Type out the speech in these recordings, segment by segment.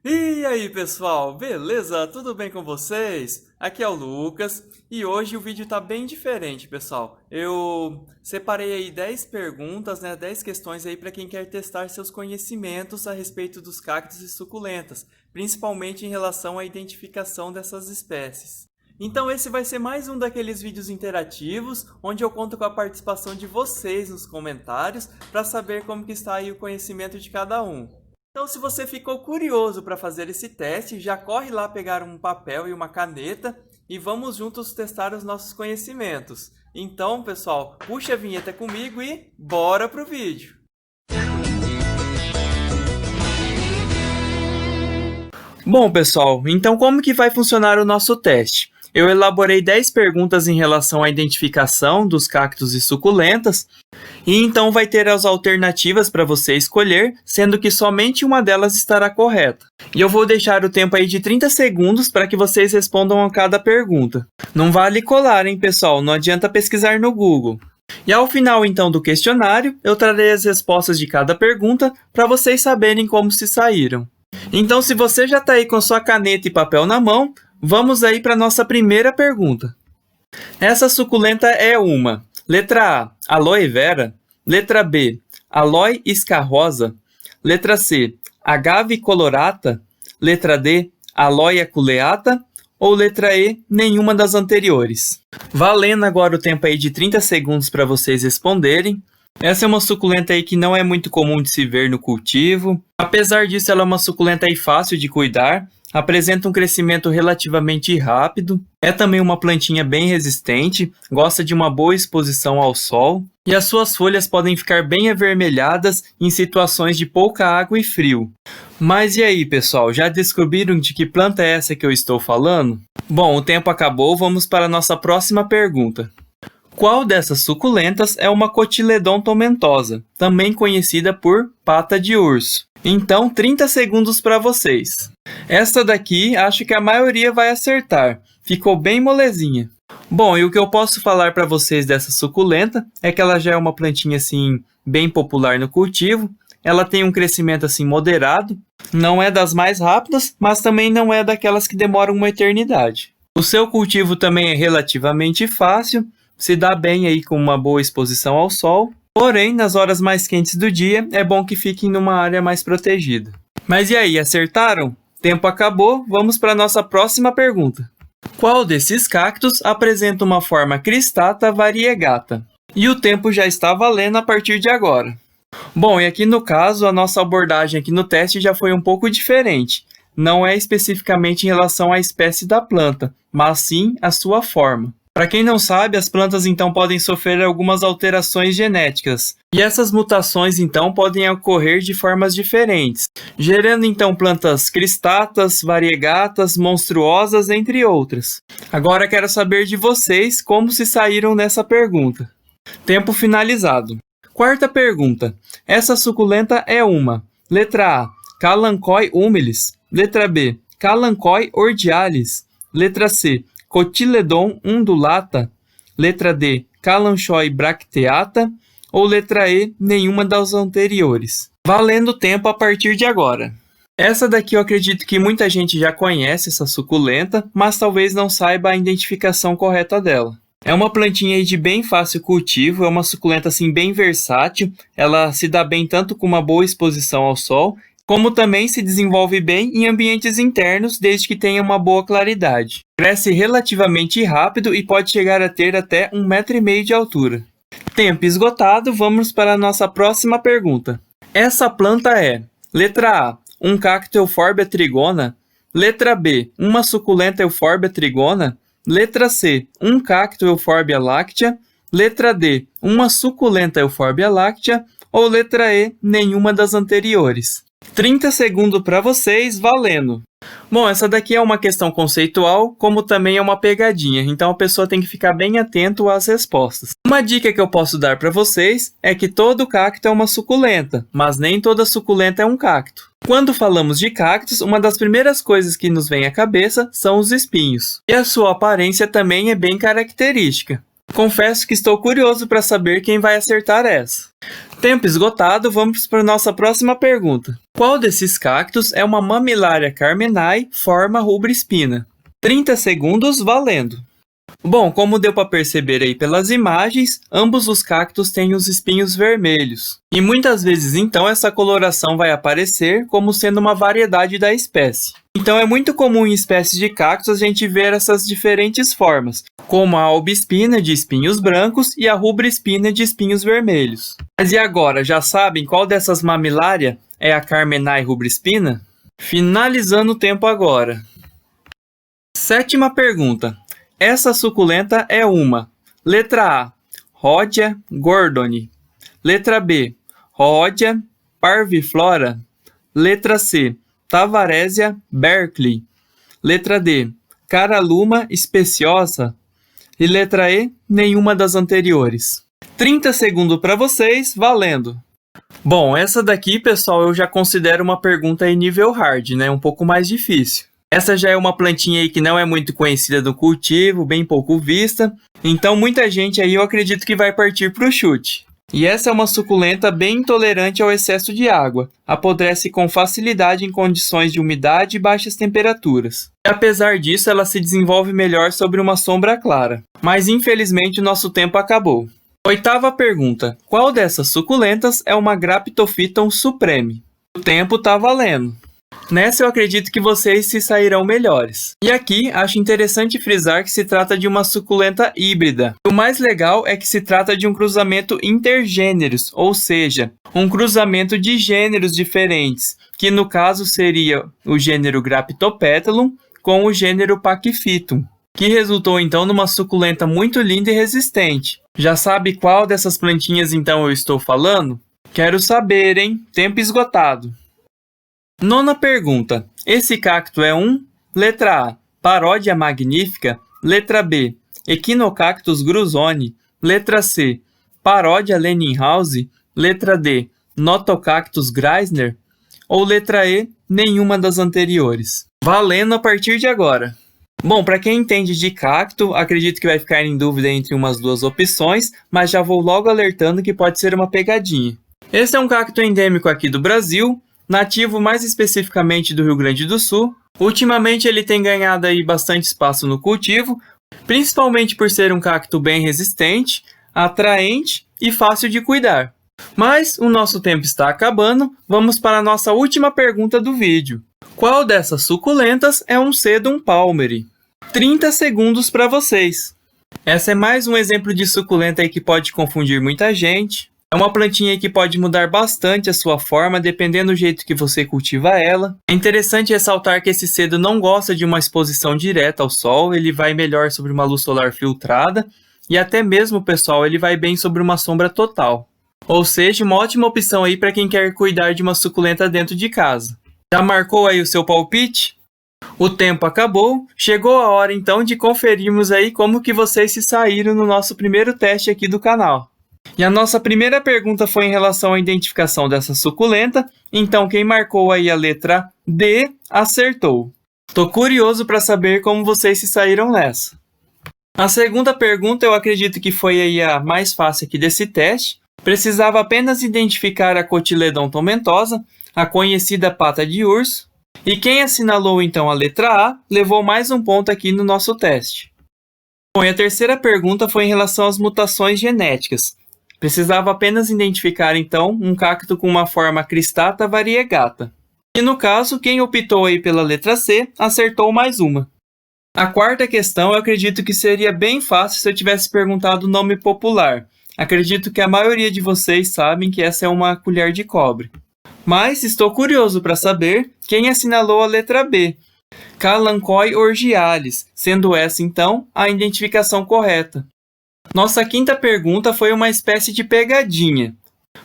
E aí, pessoal, beleza? Tudo bem com vocês? Aqui é o Lucas e hoje o vídeo tá bem diferente, pessoal. Eu separei aí 10 perguntas, 10 questões aí para quem quer testar seus conhecimentos a respeito dos cactos e suculentas, principalmente em relação à identificação dessas espécies. Então esse vai ser mais um daqueles vídeos interativos, onde eu conto com a participação de vocês nos comentários para saber como que está aí o conhecimento de cada um. Então, se você ficou curioso para fazer esse teste, já corre lá pegar um papel e uma caneta e vamos juntos testar os nossos conhecimentos. Então, pessoal, puxa a vinheta comigo e bora pro vídeo! Bom, pessoal, então como que vai funcionar o nosso teste? Eu elaborei 10 perguntas em relação à identificação dos cactos e suculentas, e então vai ter as alternativas para você escolher, sendo que somente uma delas estará correta. E eu vou deixar o tempo aí de 30 segundos para que vocês respondam a cada pergunta. Não vale colar, hein, pessoal? Não adianta pesquisar no Google. E ao final, então, do questionário, eu trarei as respostas de cada pergunta para vocês saberem como se saíram. Então, se você já está aí com sua caneta e papel na mão, vamos aí para a nossa primeira pergunta. Essa suculenta é uma: letra A, aloe vera; letra B, aloe escarrosa; letra C, agave colorata; letra D, aloe aculeata; ou letra E, nenhuma das anteriores. Valendo agora o tempo aí de 30 segundos para vocês responderem. Essa é uma suculenta aí que não é muito comum de se ver no cultivo. Apesar disso, ela é uma suculenta aí fácil de cuidar. Apresenta um crescimento relativamente rápido. É também uma plantinha bem resistente, gosta de uma boa exposição ao sol. E as suas folhas podem ficar bem avermelhadas em situações de pouca água e frio. Mas e aí, pessoal, já descobriram de que planta é essa que eu estou falando? Bom, o tempo acabou, vamos para a nossa próxima pergunta. Qual dessas suculentas é uma cotiledon tomentosa, também conhecida por pata de urso? Então, 30 segundos para vocês. Esta daqui, acho que a maioria vai acertar. Ficou bem molezinha. Bom, e o que eu posso falar para vocês dessa suculenta é que ela já é uma plantinha assim bem popular no cultivo. Ela tem um crescimento assim moderado. Não é das mais rápidas, mas também não é daquelas que demoram uma eternidade. O seu cultivo também é relativamente fácil. Se dá bem aí com uma boa exposição ao sol. Porém, nas horas mais quentes do dia, é bom que fiquem numa área mais protegida. Mas e aí, acertaram? Tempo acabou, vamos para a nossa próxima pergunta. Qual desses cactos apresenta uma forma cristata variegata? E o tempo já está valendo a partir de agora. Bom, e aqui no caso, a nossa abordagem aqui no teste já foi um pouco diferente. Não é especificamente em relação à espécie da planta, mas sim à sua forma. Para quem não sabe, as plantas então podem sofrer algumas alterações genéticas. E essas mutações então podem ocorrer de formas diferentes, gerando então plantas cristatas, variegatas, monstruosas, entre outras. Agora quero saber de vocês como se saíram nessa pergunta. Tempo finalizado. Quarta pergunta. Essa suculenta é uma: letra A, Kalanchoe humilis; letra B, Kalanchoe hordialis; letra C, Cotyledon undulata; letra D, Kalanchoe bracteata; ou letra E, nenhuma das anteriores. Valendo tempo a partir de agora. Essa daqui eu acredito que muita gente já conhece essa suculenta, mas talvez não saiba a identificação correta dela. É uma plantinha aí de bem fácil cultivo, é uma suculenta assim bem versátil, ela se dá bem tanto com uma boa exposição ao sol, como também se desenvolve bem em ambientes internos, desde que tenha uma boa claridade. Cresce relativamente rápido e pode chegar a ter até 1,5 m de altura. Tempo esgotado, vamos para a nossa próxima pergunta. Essa planta é: letra A, um cacto Euphorbia trigona; letra B, uma suculenta Euphorbia trigona; letra C, um cacto Euphorbia láctea; letra D, uma suculenta Euphorbia láctea; ou letra E, nenhuma das anteriores. 30 segundos para vocês, valendo! Bom, essa daqui é uma questão conceitual, como também é uma pegadinha, então a pessoa tem que ficar bem atento às respostas. Uma dica que eu posso dar para vocês é que todo cacto é uma suculenta, mas nem toda suculenta é um cacto. Quando falamos de cactos, uma das primeiras coisas que nos vem à cabeça são os espinhos. E a sua aparência também é bem característica. Confesso que estou curioso para saber quem vai acertar essa. Tempo esgotado, vamos para nossa próxima pergunta. Qual desses cactos é uma Mammillaria carmenae, forma rubra-espina? 30 segundos valendo. Bom, como deu para perceber aí pelas imagens, ambos os cactos têm os espinhos vermelhos. E muitas vezes então essa coloração vai aparecer como sendo uma variedade da espécie. Então é muito comum em espécies de cactos a gente ver essas diferentes formas, como a albispina de espinhos brancos e a rubra-espina de espinhos vermelhos. Mas e agora, já sabem qual dessas Mammillaria é a carmenae rubra-espina? Finalizando o tempo agora. Sétima pergunta. Essa suculenta é uma. Letra A, Rhodia gordoni. Letra B, Rhodia parviflora. Letra C, Tavaresia berkeley. Letra D, Caralluma speciosa. E letra E, nenhuma das anteriores. 30 segundos para vocês, valendo! Bom, essa daqui, pessoal, eu já considero uma pergunta em nível hard, né? Um pouco mais difícil. Essa já é uma plantinha aí que não é muito conhecida do cultivo, bem pouco vista. Então, muita gente aí eu acredito que vai partir para o chute. E essa é uma suculenta bem intolerante ao excesso de água. Apodrece com facilidade em condições de umidade e baixas temperaturas. E apesar disso, ela se desenvolve melhor sobre uma sombra clara. Mas infelizmente o nosso tempo acabou. Oitava pergunta. Qual dessas suculentas é uma Graptophyton supreme? O tempo tá valendo. Nessa eu acredito que vocês se sairão melhores. E aqui acho interessante frisar que se trata de uma suculenta híbrida. O mais legal é que se trata de um cruzamento intergêneros, ou seja, um cruzamento de gêneros diferentes, que no caso seria o gênero Graptopetalum com o gênero Pachyphytum, que resultou então numa suculenta muito linda e resistente. Já sabe qual dessas plantinhas então eu estou falando? Quero saber, hein? Tempo esgotado. Nona pergunta. Esse cacto é um? Letra A, Parodia magnifica. Letra B, Echinocactus gruzoni. Letra C, Parodia Leninghaussi. Letra D, Notocactus greisner. Ou letra E, nenhuma das anteriores. Valendo a partir de agora. Bom, para quem entende de cacto, acredito que vai ficar em dúvida entre umas duas opções, mas já vou logo alertando que pode ser uma pegadinha. Esse é um cacto endêmico aqui do Brasil, nativo mais especificamente do Rio Grande do Sul. Ultimamente ele tem ganhado aí bastante espaço no cultivo, principalmente por ser um cacto bem resistente, atraente e fácil de cuidar. Mas o nosso tempo está acabando, vamos para a nossa última pergunta do vídeo. Qual dessas suculentas é um Sedum palmeri? 30 segundos para vocês. Essa é mais um exemplo de suculenta aí que pode confundir muita gente. É uma plantinha que pode mudar bastante a sua forma, dependendo do jeito que você cultiva ela. É interessante ressaltar que esse cedo não gosta de uma exposição direta ao sol, ele vai melhor sobre uma luz solar filtrada, e até mesmo, pessoal, ele vai bem sobre uma sombra total. Ou seja, uma ótima opção aí para quem quer cuidar de uma suculenta dentro de casa. Já marcou aí o seu palpite? O tempo acabou, chegou a hora então de conferirmos aí como que vocês se saíram no nosso primeiro teste aqui do canal. E a nossa primeira pergunta foi em relação à identificação dessa suculenta, então quem marcou aí a letra D acertou. Tô curioso para saber como vocês se saíram nessa. A segunda pergunta eu acredito que foi aí a mais fácil aqui desse teste. Precisava apenas identificar a Cotyledon tomentosa, a conhecida pata de urso, e quem assinalou então a letra A levou mais um ponto aqui no nosso teste. Bom, e a terceira pergunta foi em relação às mutações genéticas. Precisava apenas identificar, então, um cacto com uma forma cristata variegata. E no caso, quem optou aí pela letra C, acertou mais uma. A quarta questão, eu acredito que seria bem fácil se eu tivesse perguntado o nome popular. Acredito que a maioria de vocês sabem que essa é uma colher de cobre. Mas estou curioso para saber quem assinalou a letra B, Kalanchoe orgialis, sendo essa, então, a identificação correta. Nossa quinta pergunta foi uma espécie de pegadinha.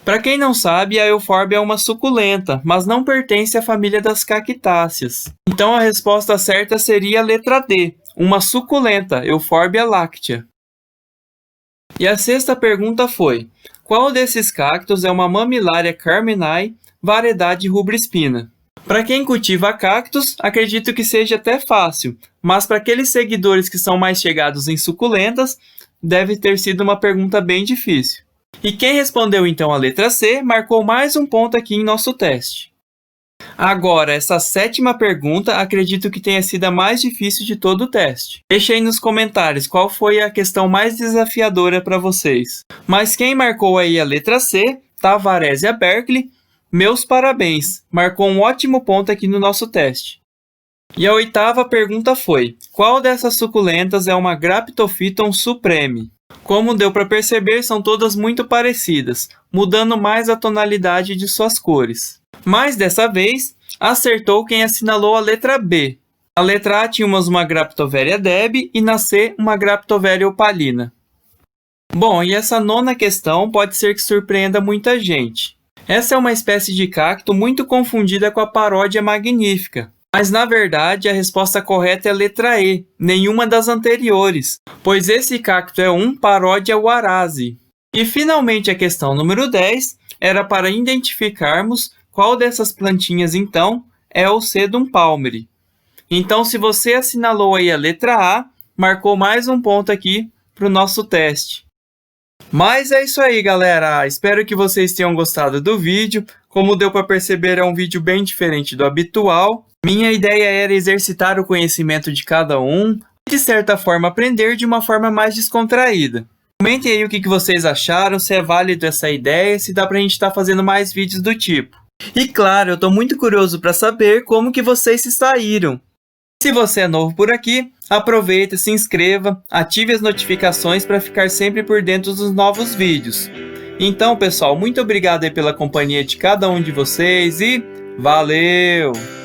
Para quem não sabe, a eufórbia é uma suculenta, mas não pertence à família das cactáceas. Então a resposta certa seria a letra D, uma suculenta, Euphorbia lactea. E a sexta pergunta foi: qual desses cactos é uma Mammillaria carmenae, variedade rubra-espina? Para quem cultiva cactos, acredito que seja até fácil, mas para aqueles seguidores que são mais chegados em suculentas, deve ter sido uma pergunta bem difícil. E quem respondeu então a letra C, marcou mais um ponto aqui em nosso teste. Agora, essa 7ª pergunta, acredito que tenha sido a mais difícil de todo o teste. Deixe aí nos comentários qual foi a questão mais desafiadora para vocês. Mas quem marcou aí a letra C, Tavarésia Berkeley, meus parabéns, marcou um ótimo ponto aqui no nosso teste. E a 8ª pergunta foi: qual dessas suculentas é uma Graptophyton supreme? Como deu para perceber, são todas muito parecidas, mudando mais a tonalidade de suas cores. Mas dessa vez, acertou quem assinalou a letra B. Na letra A tínhamos uma Graptoveria deb e na C uma Graptoveria opalina. Bom, e essa 9ª questão pode ser que surpreenda muita gente. Essa é uma espécie de cacto muito confundida com a paródia magnífica. Mas, na verdade, a resposta correta é a letra E, nenhuma das anteriores, pois esse cacto é um paródia Warazi. E, finalmente, a questão número 10 era para identificarmos qual dessas plantinhas, então, é o Sedum palmeri. Então, se você assinalou aí a letra A, marcou mais um ponto aqui para o nosso teste. Mas é isso aí, galera! Espero que vocês tenham gostado do vídeo. Como deu para perceber, é um vídeo bem diferente do habitual. Minha ideia era exercitar o conhecimento de cada um e, de certa forma, aprender de uma forma mais descontraída. Comentem aí o que vocês acharam, se é válido essa ideia, se dá pra gente estar fazendo mais vídeos do tipo. E claro, eu tô muito curioso para saber como que vocês se saíram. Se você é novo por aqui, aproveita, se inscreva, ative as notificações para ficar sempre por dentro dos novos vídeos. Então, pessoal, muito obrigado aí pela companhia de cada um de vocês e valeu!